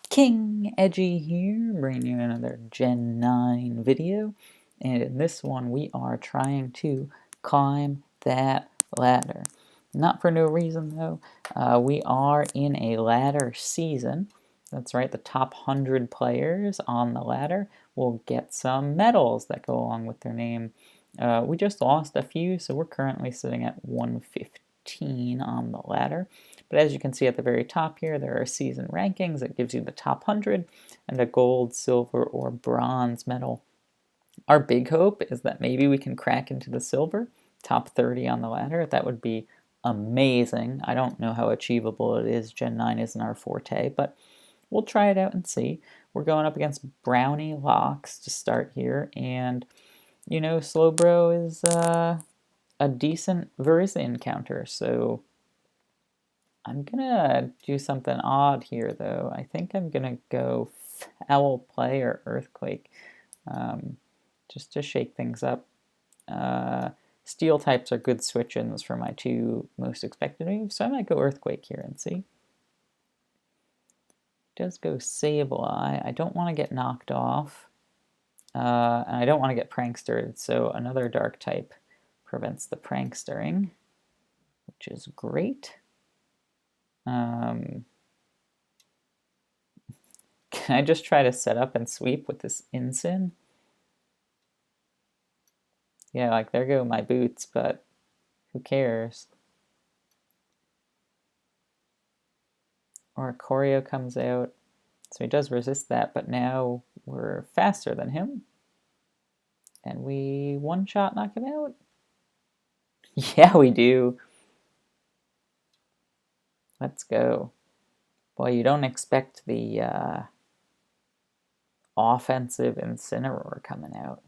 King Edgy here, bringing you another Gen 9 video, and in this one we are trying to climb that ladder. Not for no reason though, we are in a ladder season. That's right, the top 100 players on the ladder will get some medals that go along with their name. We just lost a few, so we're currently sitting at 115 on the ladder. But as you can see at the very top here, there are season rankings that gives you the top 100 and a gold, silver, or bronze medal. Our big hope is that maybe we can crack into the silver, top 30 on the ladder. That would be amazing. I don't know how achievable it is. Gen 9 isn't our forte, but we'll try it out and see. We're going up against Brownie Locks to start here, and you know, Slowbro is a decent Verizon counter, so I'm gonna do something odd here, though. I think I'm gonna go Foul Play or Earthquake, just to shake things up. Steel types are good switch-ins for my two most expected moves, so I might go Earthquake here and see. It does go Sableye. I don't want to get knocked off, and I don't want to get Prankstered, so another Dark type prevents the Prankstering, which is great. Can I just try to set up and sweep with this Incin? Yeah, like there go my boots, but who cares? Or Choreo comes out, so he does resist that, but now we're faster than him. And we one-shot knock him out? Yeah, we do. Let's go. Boy, you don't expect the offensive Incineroar coming out.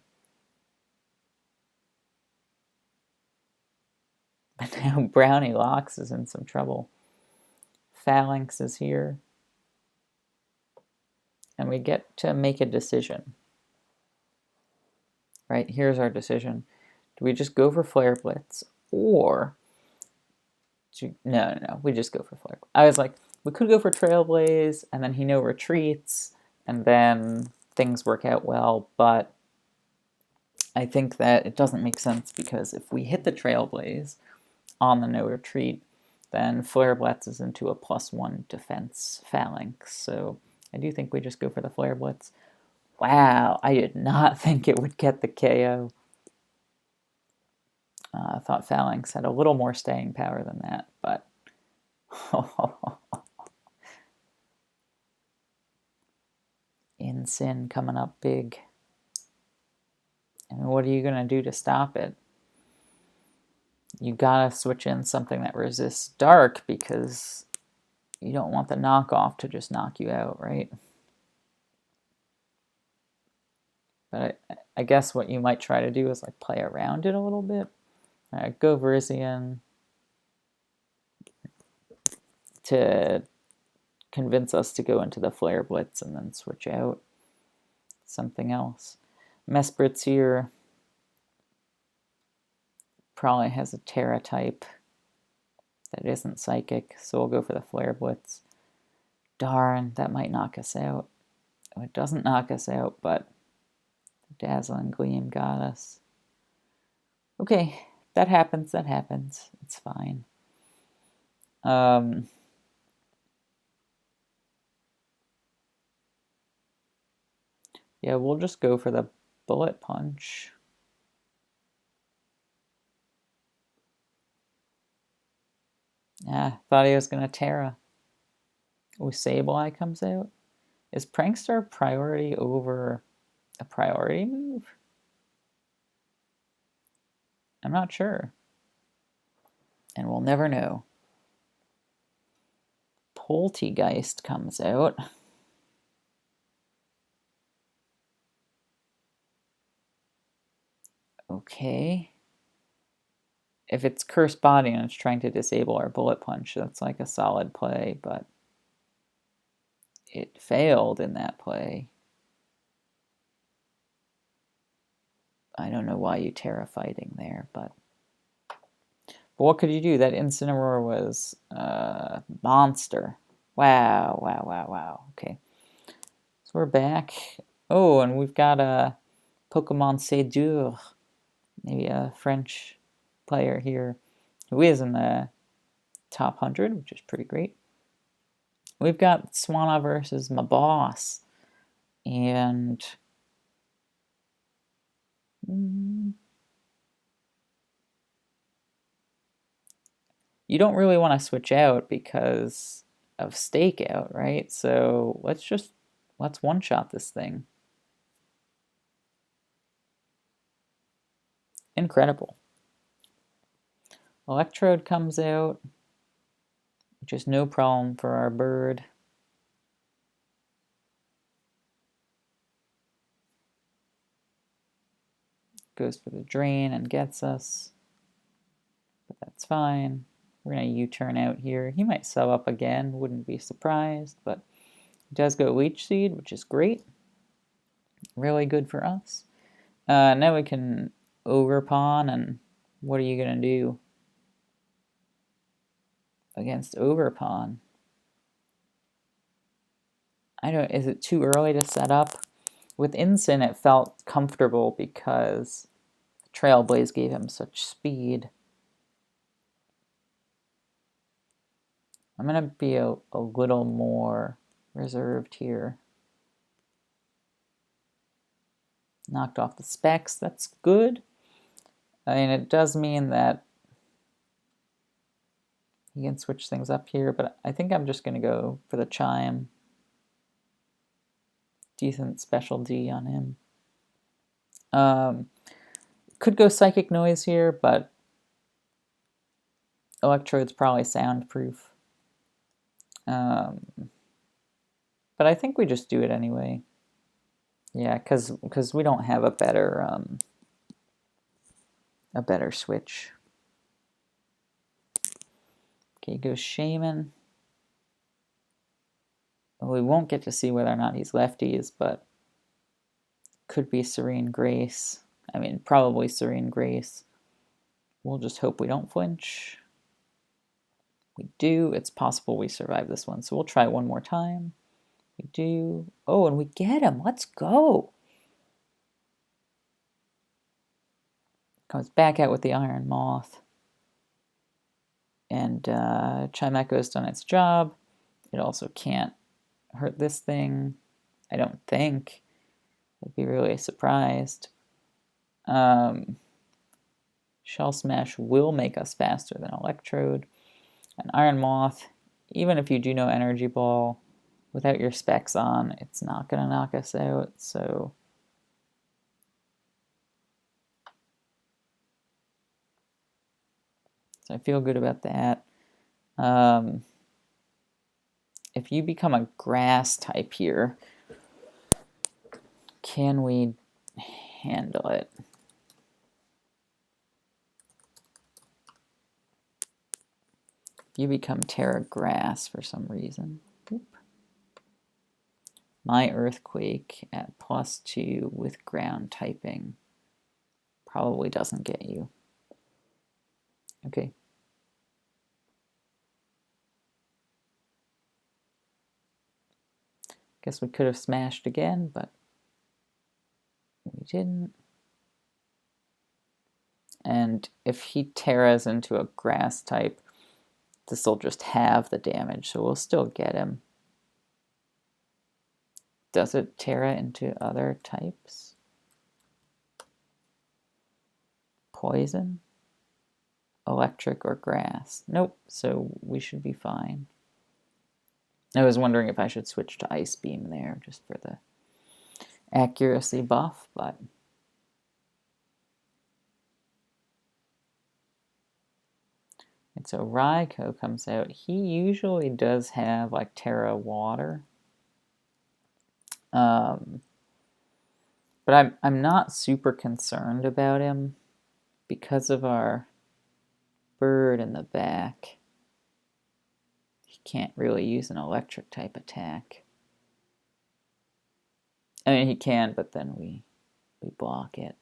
But now Brownie Locks is in some trouble. Phalanx is here. And we get to make a decision. Right, here's our decision. Do we just go for Flare Blitz, or... No, we just go for Flare. I was like, we could go for Trailblaze, and then he no-retreats, and then things work out well, but I think that it doesn't make sense, because if we hit the Trailblaze on the no-retreat, then Flare Blitz is into a +1 defense Phalanx, so I do think we just go for the Flare Blitz. Wow, I did not think it would get the KO. I thought Phalanx had a little more staying power than that, but... Incin coming up big. And what are you going to do to stop it? You gotta switch in something that resists dark, because you don't want the knockoff to just knock you out, right? But I guess what you might try to do is like play around it a little bit. Alright, go Virizion to convince us to go into the Flare Blitz and then switch out something else. Mespritz here probably has a Terra type that isn't Psychic, so we'll go for the Flare Blitz. Darn, that might knock us out. Oh, it doesn't knock us out, but the Dazzling Gleam got us. Okay, that happens, It's fine. Yeah, we'll just go for the Bullet Punch. Thought he was gonna Terra. Oh, Sableye comes out. Is Prankstar priority over a priority move? I'm not sure. And we'll never know. Poltegeist comes out. Okay. If it's Cursed Body and it's trying to disable our Bullet Punch, that's like a solid play, but it failed in that play. I don't know why you Terra fighting there, but what could you do? That Incineroar was monster. Wow. Okay. So we're back. Oh, and we've got a Pokémon C'est Dur, maybe a French player here who is in the top 100, which is pretty great. We've got Swanna versus my boss, and you don't really want to switch out because of stakeout, right? So let's one-shot this thing. Incredible. Electrode comes out, which is no problem for our bird. Goes for the drain and gets us, but that's fine. We're going to U-turn out here. He might sub up again, wouldn't be surprised, but he does go Leech Seed, which is great. Really good for us. Now we can Overpawn, and what are you going to do against Overpawn? I don't, is it too early to set up? With Incin, it felt comfortable because Trailblaze gave him such speed. I'm going to be a little more reserved here. Knocked off the specs, that's good. I mean, it does mean that he can switch things up here, but I think I'm just going to go for the Chime. Decent special D on him. Could go Psychic Noise here, but Electrode's probably soundproof. But I think we just do it anyway. Yeah, because we don't have a better switch. Okay, goes Shaman. Well, we won't get to see whether or not he's lefties, but could be Serene Grace. I mean, probably Serene Grace. We'll just hope we don't flinch. We do. It's possible we survive this one, so we'll try one more time. We do. Oh, and we get him. Let's go. Comes back out with the Iron Moth. And Chimecho's done its job. It also can't hurt this thing, I don't think. I'd be really surprised. Shell Smash will make us faster than Electrode. And Iron Moth, even if you do no Energy Ball, without your specs on, it's not going to knock us out, so I feel good about that. If you become a grass type here, can we handle it? If you become Terra Grass for some reason. Oop. My Earthquake at +2 with ground typing probably doesn't get you. Okay. Guess we could have smashed again, but we didn't. And if he Terras into a grass type, this will just have the damage, so we'll still get him. Does it Terra into other types? Poison? Electric or grass? Nope, so we should be fine. I was wondering if I should switch to Ice Beam there, just for the accuracy buff, but and so Raikou comes out. He usually does have like Terra Water. But I'm not super concerned about him because of our bird in the back. He can't really use an electric type attack. I mean, he can, but then we block it.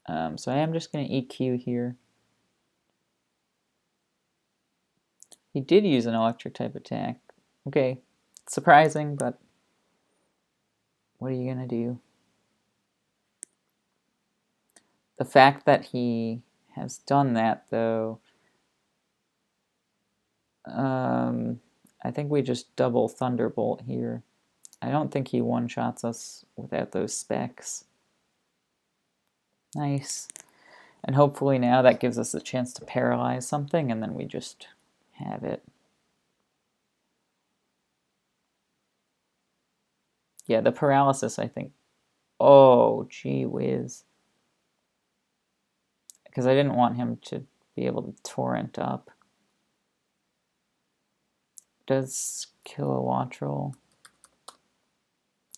So I am just going to EQ here. He did use an electric type attack. Okay, surprising, but What are you gonna do? The fact that he has done that, though, I think we just double Thunderbolt here. I don't think he one-shots us without those specs. Nice. And hopefully now that gives us a chance to paralyze something, and then we just have it. Yeah, the paralysis, I think. Oh, gee whiz. Because I didn't want him to be able to torrent up. Does Kilowattrel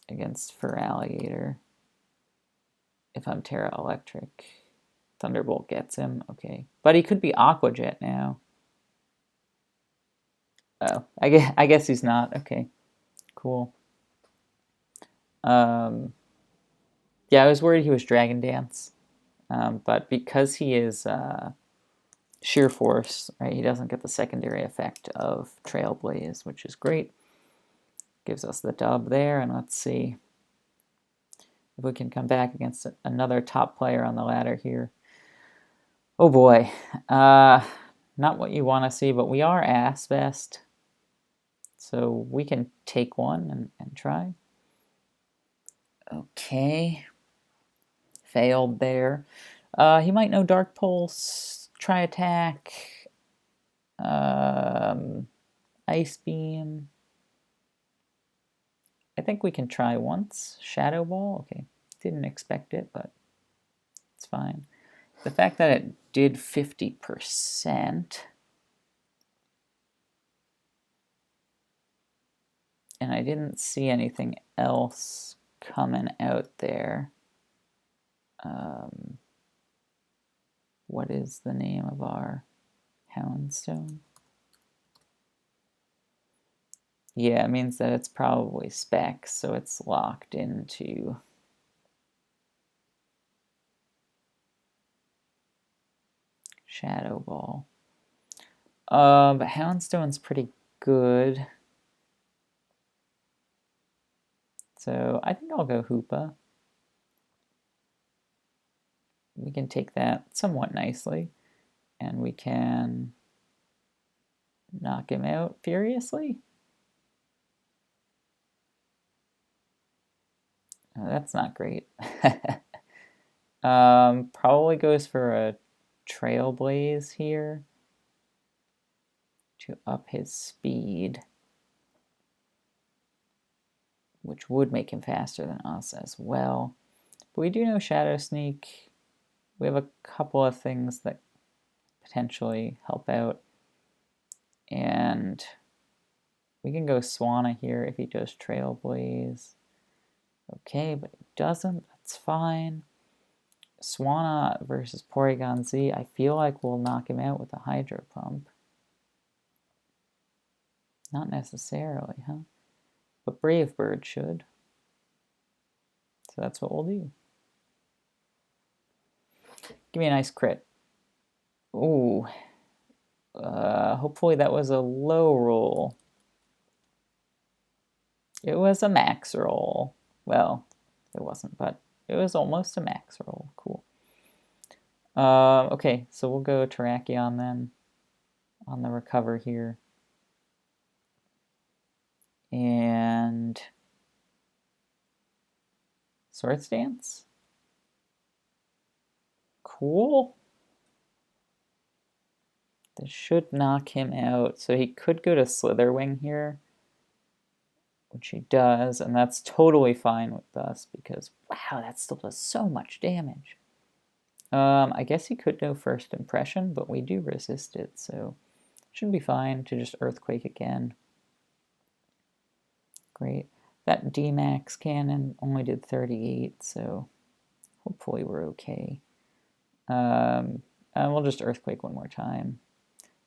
against Feraligatr if I'm Terra Electric. Thunderbolt gets him, okay. But he could be Aqua Jet now. Oh, I guess he's not. Okay, cool. Yeah, I was worried he was Dragon Dance. But because he is Sheer Force, right, he doesn't get the secondary effect of Trailblaze, which is great. Gives us the dub there, and let's see if we can come back against another top player on the ladder here. Oh boy. Not what you want to see, but we are Asvest. So we can take one and try. Okay. Failed there. He might know Dark Pulse. Try attack. Ice Beam. I think we can try once. Shadow Ball. Okay. Didn't expect it, but it's fine. The fact that it did 50%, and I didn't see anything else coming out there. What is the name of our Houndstone? Yeah, it means that it's probably specs, so it's locked into Shadow Ball. But Houndstone's pretty good. So I think I'll go Hoopa. We can take that somewhat nicely, and we can knock him out furiously. Oh, that's not great. Probably goes for a Trailblaze here to up his speed, which would make him faster than us as well. But we do know Shadow Sneak. We have a couple of things that potentially help out. And we can go Swanna here if he does Trailblaze. Okay, but he doesn't. That's fine. Swanna versus Porygon Z, I feel like we'll knock him out with a Hydro Pump. Not necessarily, huh? But Brave Bird should. So that's what we'll do. Give me a nice crit. Ooh. Hopefully that was a low roll. It was a max roll. Well, it wasn't, but it was almost a max roll. Cool. Okay, so we'll go Terrakion then on the recover here. And Swords Dance. Cool. This should knock him out. So he could go to Slitherwing here, which he does, and that's totally fine with us because, wow, that still does so much damage. I guess he could go First Impression, but we do resist it, so it should be fine to just Earthquake again. Great. That D-Max cannon only did 38, so hopefully we're okay. And we'll just Earthquake one more time.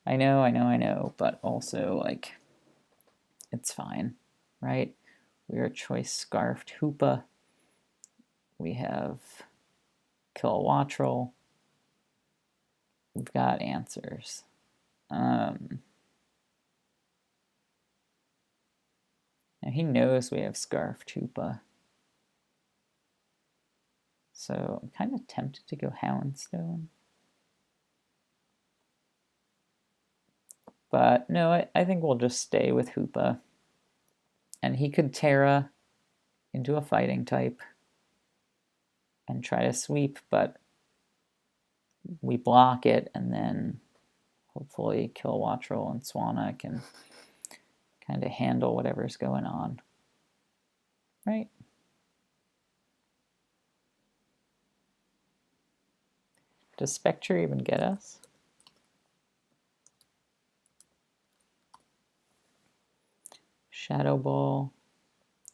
I know, but also, like, it's fine, right? We are Choice Scarfed Hoopa. We have Kilowattrel. We've got answers. Now he knows we have Scarfed Hoopa. So I'm kind of tempted to go Houndstone. But no, I think we'll just stay with Hoopa. And he could Terra into a fighting type and try to sweep, but we block it, and then hopefully Kilowattrel and Swanna can kind of handle whatever's going on. Right? Does Spectre even get us? Shadow Ball,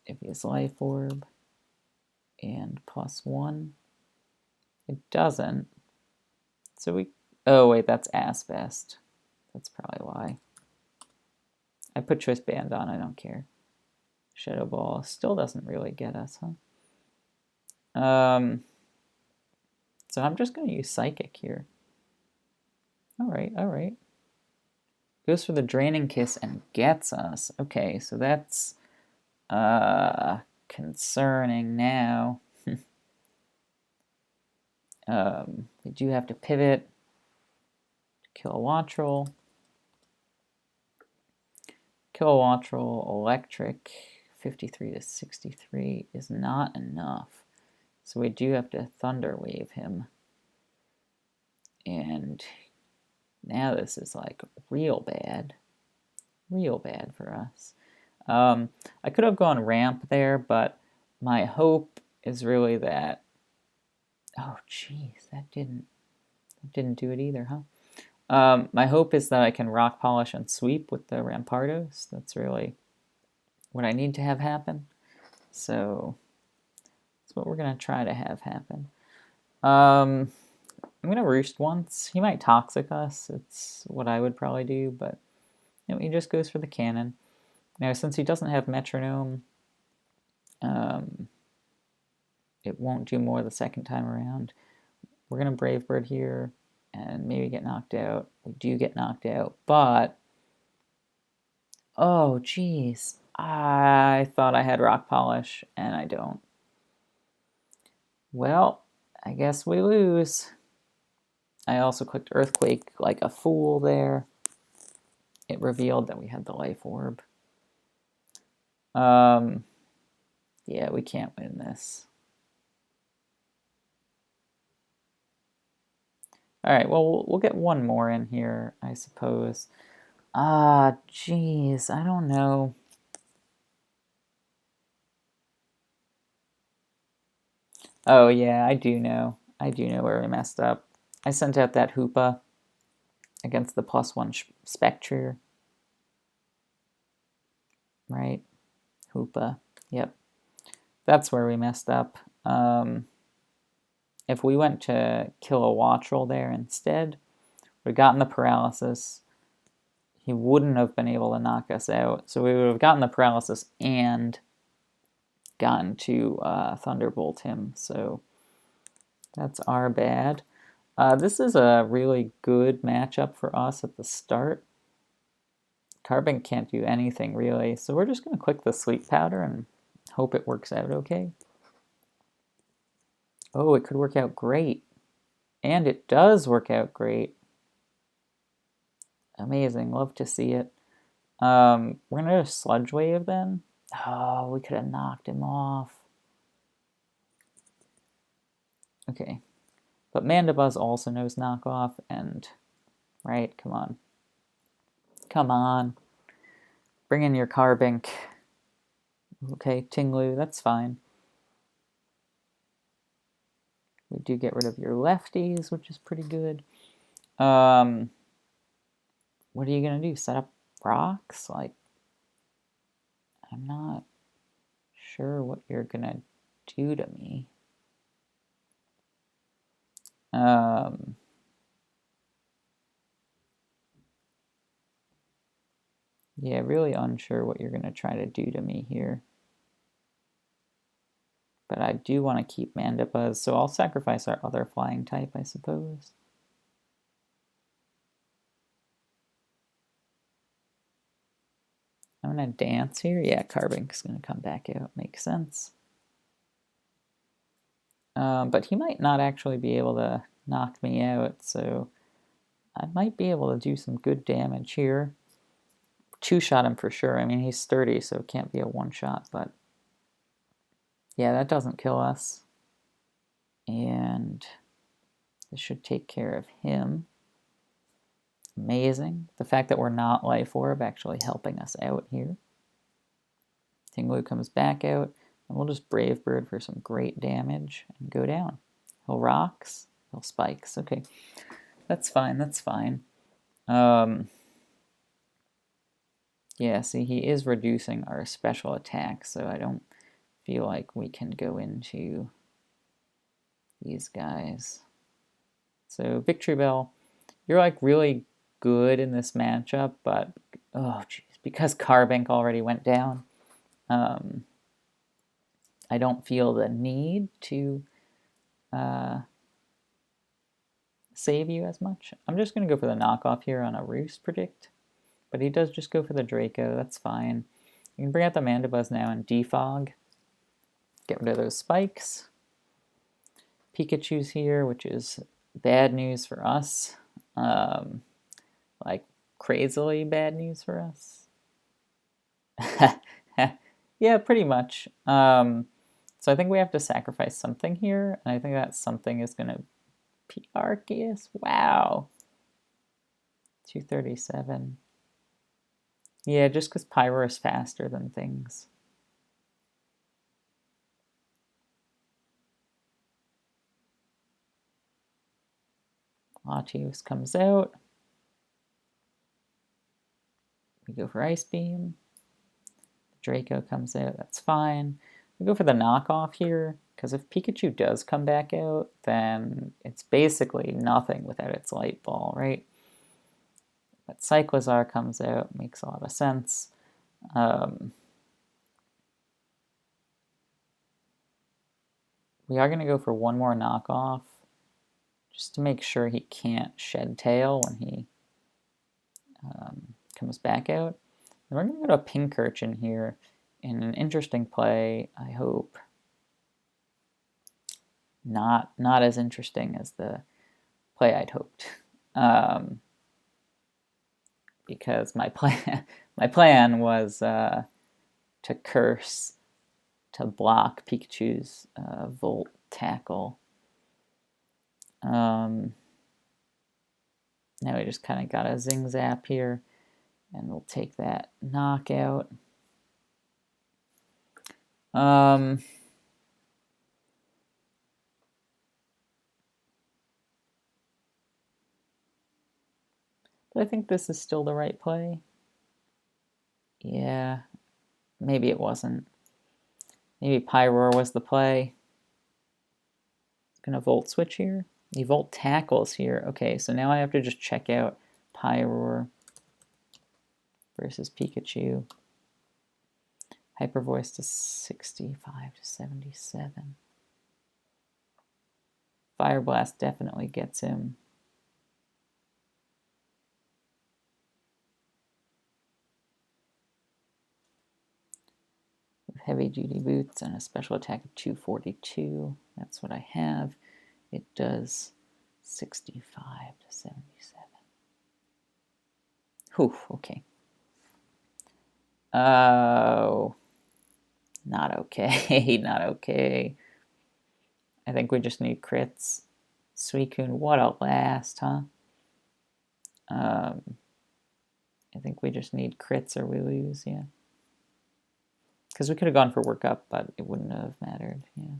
if he has Life Orb, and +1. It doesn't. So we... Oh, wait, that's Asbest. That's probably why. I put Choice Band on, I don't care. Shadow Ball still doesn't really get us, huh? So I'm just going to use Psychic here. All right, all right. Goes for the Draining Kiss and gets us. Okay, so that's concerning now. We do have to pivot. Kilowattrel. Kilowattrel Electric 53 to 63 is not enough. So we do have to Thunder Wave him. And now this is like real bad. Real bad for us. I could have gone Ramp there, but my hope is really that... Oh, jeez, that didn't do it either, huh? My hope is that I can Rock Polish and sweep with the Rampardos. That's really what I need to have happen. So that's what we're going to try to have happen. I'm going to Roost once. He might Toxic us. It's what I would probably do, but you know, he just goes for the cannon. Now, since he doesn't have Metronome, it won't do more the second time around. We're going to Brave Bird here and maybe get knocked out. We do get knocked out, but... Oh, geez. I thought I had Rock Polish, and I don't. Well, I guess we lose. I also clicked Earthquake like a fool there. It revealed that we had the Life Orb. Yeah, we can't win this. All right, well, we'll get one more in here, I suppose. Ah, geez, I don't know. Oh, yeah, I do know. I do know where we messed up. I sent out that Hoopa against the +1 Spectre. Right? Hoopa. Yep. That's where we messed up. If we went to Kilowattrel there instead, we'd gotten the paralysis. He wouldn't have been able to knock us out. So we would have gotten the paralysis and gotten to Thunderbolt him. So that's our bad. This is a really good matchup for us at the start. Carbon can't do anything really. So we're just going to click the Sleep Powder and hope it works out okay. Oh, it could work out great. And it does work out great. Amazing. Love to see it. We're going to Sludge Wave then. Oh, we could have knocked him off. Okay. But Mandibuzz also knows knockoff, and... Right, come on. Come on. Bring in your Carbink. Okay, Tinglu, that's fine. We do get rid of your lefties, which is pretty good. What are you going to do? Set up rocks? Like, I'm not sure what you're going to do to me. Yeah, really unsure what you're going to try to do to me here. But I do want to keep Mandibuzz, so I'll sacrifice our other flying type, I suppose. I'm going to dance here. Yeah, Carbink's going to come back out. Makes sense. But he might not actually be able to knock me out, so I might be able to do some good damage here. Two-shot him for sure. I mean, he's sturdy, so it can't be a one-shot, but yeah, that doesn't kill us. And this should take care of him. Amazing. The fact that we're not Life Orb actually helping us out here. Tinglu comes back out, and we'll just Brave Bird for some great damage and go down. He'll Rocks, he'll Spikes. Okay, that's fine, that's fine. Yeah, see, he is reducing our special attack, so I don't feel like we can go into these guys. So, Victory Bell, you're like really good in this matchup, but oh jeez, because Carbink already went down, I don't feel the need to save you as much. I'm just going to go for the knockoff here on a Roost Predict, but he does just go for the Draco, that's fine. You can bring out the Mandibuzz now and Defog. Get rid of those spikes. Pikachu's here, which is bad news for us. Like, crazily bad news for us. Yeah, pretty much. So I think we have to sacrifice something here, and I think that something is going to be Arceus. Wow. 237. Yeah, just because Pyro is faster than things. Latios comes out. We go for Ice Beam. Draco comes out, that's fine. We go for the knockoff here, because if Pikachu does come back out, then it's basically nothing without its Light Ball, right? But Cyclizar comes out, makes a lot of sense. We are going to go for one more knockoff, just to make sure he can't Shed Tail when he comes back out. And we're going to go to Pincurchin here in an interesting play, I hope. Not as interesting as the play I'd hoped. Because my plan was to curse to block Pikachu's Volt Tackle. Now we just kind of got a Zing Zap here, and we'll take that knockout. But I think this is still the right play. Yeah, maybe it wasn't. Maybe Pyroar was the play. Gonna Volt Switch here. He Volt Tackles here. Okay, so now I have to just check out Pyroar versus Pikachu. Hyper Voice to 65 to 77. Fire Blast definitely gets him. With Heavy Duty Boots and a special attack of 242. That's what I have. It does 65 to 77. Whew, okay. Oh, not okay, not okay. I think we just need crits. Suicune, what a last, huh? I think we just need crits or we lose, yeah. Because we could have gone for workup, but it wouldn't have mattered, yeah.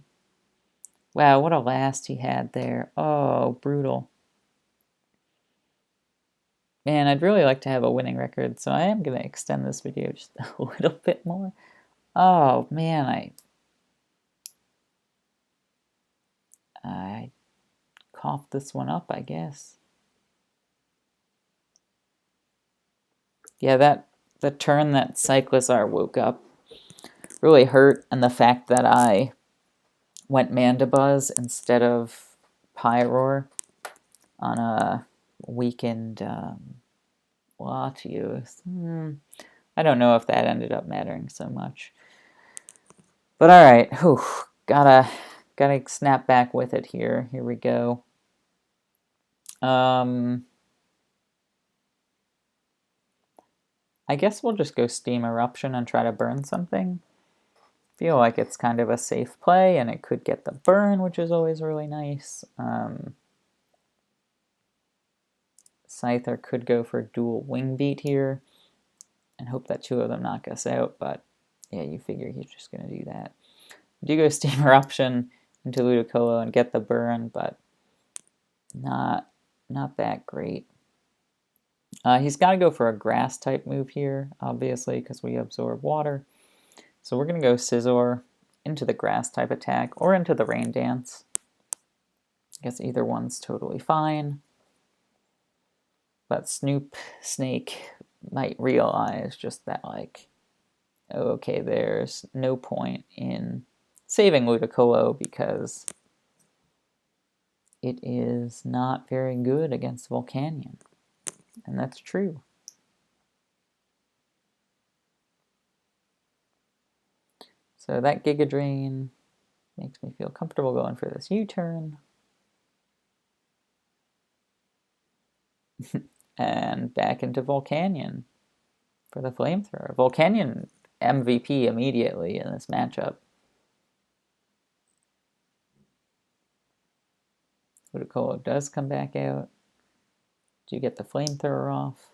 Wow, what a last he had there. Oh, brutal. Man, I'd really like to have a winning record, so I am going to extend this video just a little bit more. Oh, man, I coughed this one up, I guess. Yeah, the turn that Cyclizar woke up really hurt, and the fact that I went Mandibuzz instead of Pyroar on a weakened Latios. I don't know if that ended up mattering so much. But alright, gotta Gotta snap back with it here. Here we go. I guess we'll just go Steam Eruption and try to burn something. Feel like it's kind of a safe play, and it could get the burn, which is always really nice. Scyther could go for dual wing beat here and hope that two of them knock us out, but yeah, you figure he's just going to do that. Do go Steam Eruption into Ludicolo and get the burn, but not that great. He's got to go for a grass type move here, obviously, because we absorb water. So we're going to go Scizor into the grass type attack or into the Rain Dance. I guess either one's totally fine. But Snake might realize just that, like, okay, there's no point in saving Ludicolo because it is not very good against Volcanion. And that's true. So that Giga Drain makes me feel comfortable going for this U-turn. And back into Volcanion for the Flamethrower. Volcanion MVP immediately in this matchup. Ludicolo does come back out. Do you get the Flamethrower off?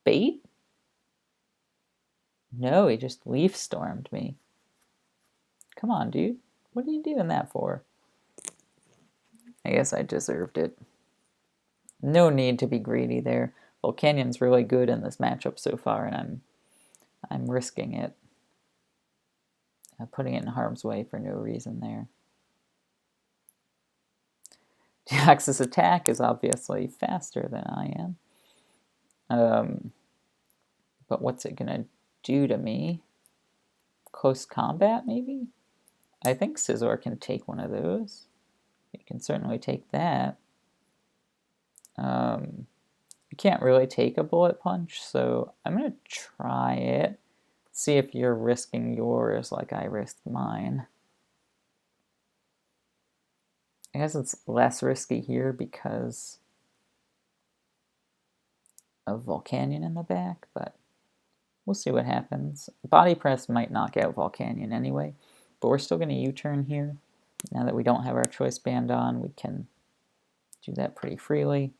Bait? No, he just Leaf Stormed me. Come on, dude. What are you doing that for? I guess I deserved it. No need to be greedy there. Volcanion's really good in this matchup so far, and I'm risking it. Putting it in harm's way for no reason there. Deoxys attack is obviously faster than I am. But what's it going to do to me? Close combat, maybe? I think Scizor can take one of those. You can certainly take that. You can't really take a bullet punch, so I'm going to try it. See if you're risking yours like I risked mine. I guess it's less risky here because of Volcanion in the back, but we'll see what happens. Body Press might knock out Volcanion anyway, but we're still going to U-turn here. Now that we don't have our Choice Band on, we can do that pretty freely.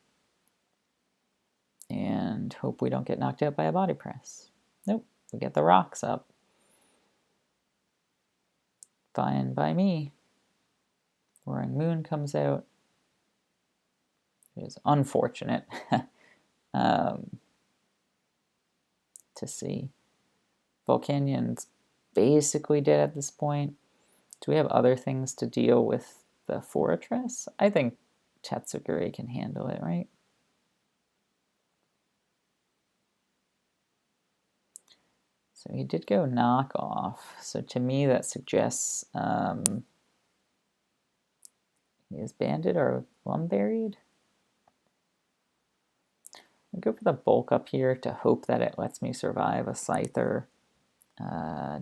And hope we don't get knocked out by a Body Press. Nope, we get the rocks up. Fine by me. Roaring Moon comes out. It is unfortunate to see. Volcanion's basically dead at this point. Do we have other things to deal with the Fortress? I think Tatsuguri can handle it, right? So he did go knock off. So to me that suggests he is banded or lumburied. I'll go for the bulk up here to hope that it lets me survive a Scyther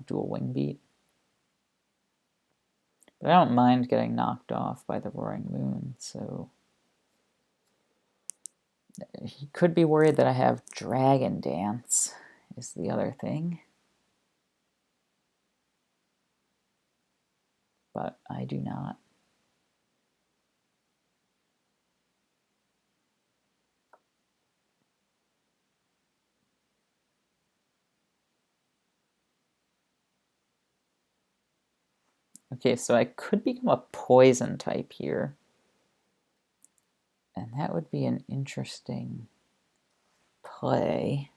dual wing beat. But I don't mind getting knocked off by the Roaring Moon, so he could be worried that I have Dragon Dance is the other thing. But I do not. Okay, so I could become a poison type here. And that would be an interesting play.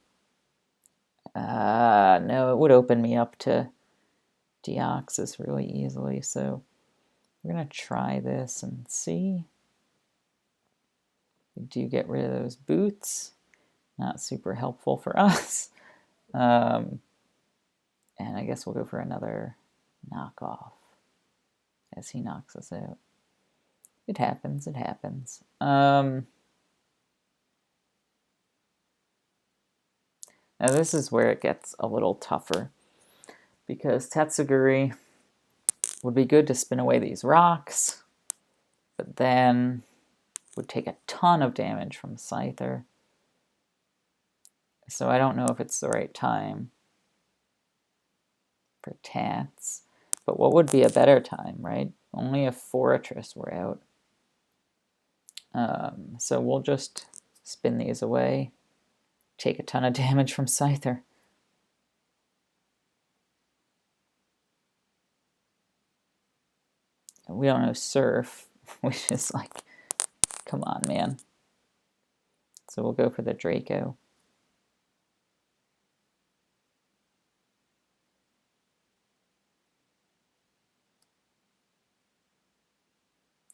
No, it would open me up to Deoxys really easily, so we're going to try this and see. We do get rid of those boots. Not super helpful for us. And I guess we'll go for another knockoff as he knocks us out. It happens, it happens. Now this is where it gets a little tougher because Tatsuguri would be good to spin away these rocks, but then would take a ton of damage from Scyther. So I don't know if it's the right time for Tats. But what would be a better time, right? Only if Fortress were out. So we'll just spin these away. Take a ton of damage from Scyther. We don't know Surf, which is like, come on, man. So we'll go for the Draco.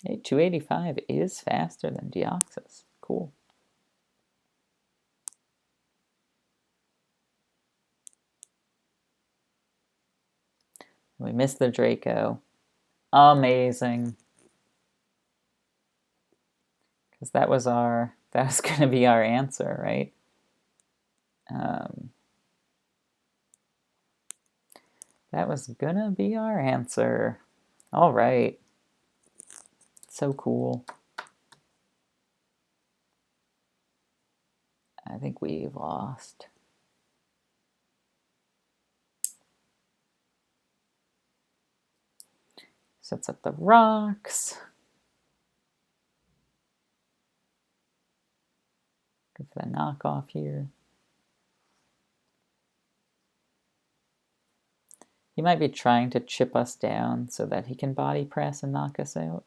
Hey, 285 is faster than Deoxys. Cool. We missed the Draco. Amazing. Because that was going to be our answer, right? That was going to be our answer. All right. So cool. I think we've lost. Sets up the rocks. Go for the knockoff here. He might be trying to chip us down so that he can body press and knock us out.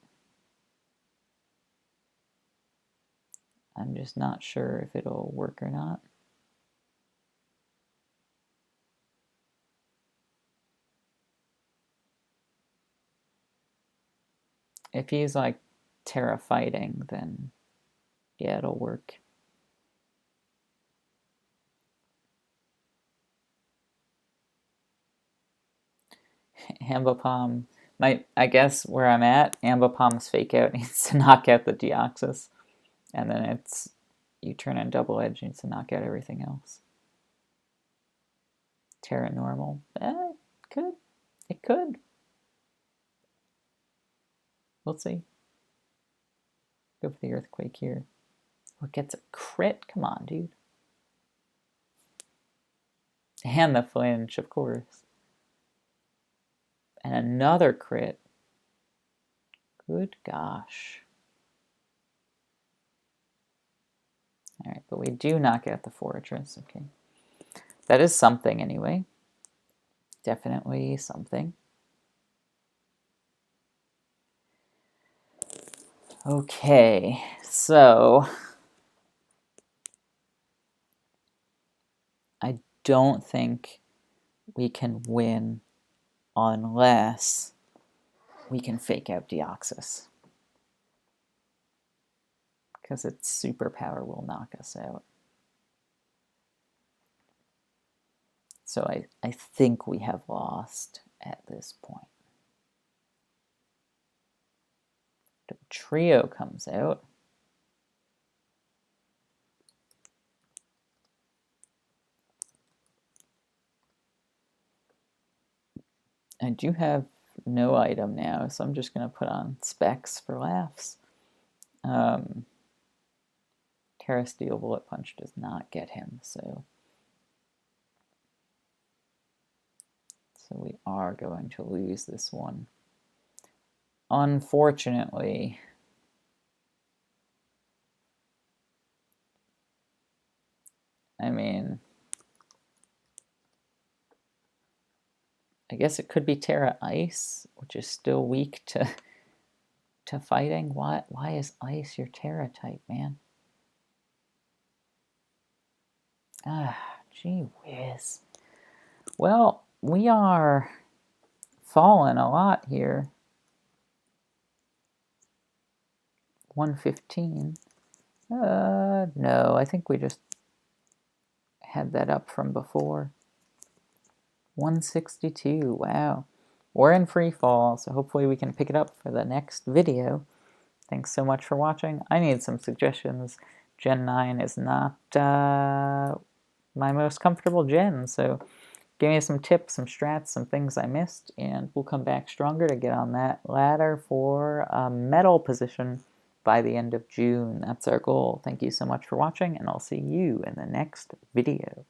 I'm just not sure if it'll work or not. If he's like Terra fighting, then yeah, it'll work. Ambipom, I guess where I'm at, Ambipom's fake out needs to knock out the Deoxys, and then it's U-turn and double edge needs to knock out everything else. Terra normal, it could. We'll see. Go for the earthquake here. Oh, it gets a crit. Come on, dude. And the flinch, of course. And another crit. Good gosh. Alright, but we do knock out the Fortress. Okay. That is something anyway. Definitely something. Okay, so I don't think we can win unless we can fake out Deoxys. Because its superpower will knock us out. So I think we have lost at this point. The trio comes out. I do have no item now, so I'm just going to put on specs for laughs. Terra Steel Bullet Punch does not get him, so we are going to lose this one. Unfortunately. I mean, I guess it could be Terra Ice, which is still weak to fighting. Why is Ice your Terra type, man? Ah, gee whiz. Well, we are falling a lot here. 115. No, I think we just had that up from before. 162, wow. We're in free fall, so hopefully we can pick it up for the next video. Thanks so much for watching. I need some suggestions. Gen 9 is not my most comfortable gen, so give me some tips, some strats, some things I missed, and we'll come back stronger to get on that ladder for a medal position by the end of June. That's our goal. Thank you so much for watching, and I'll see you in the next video.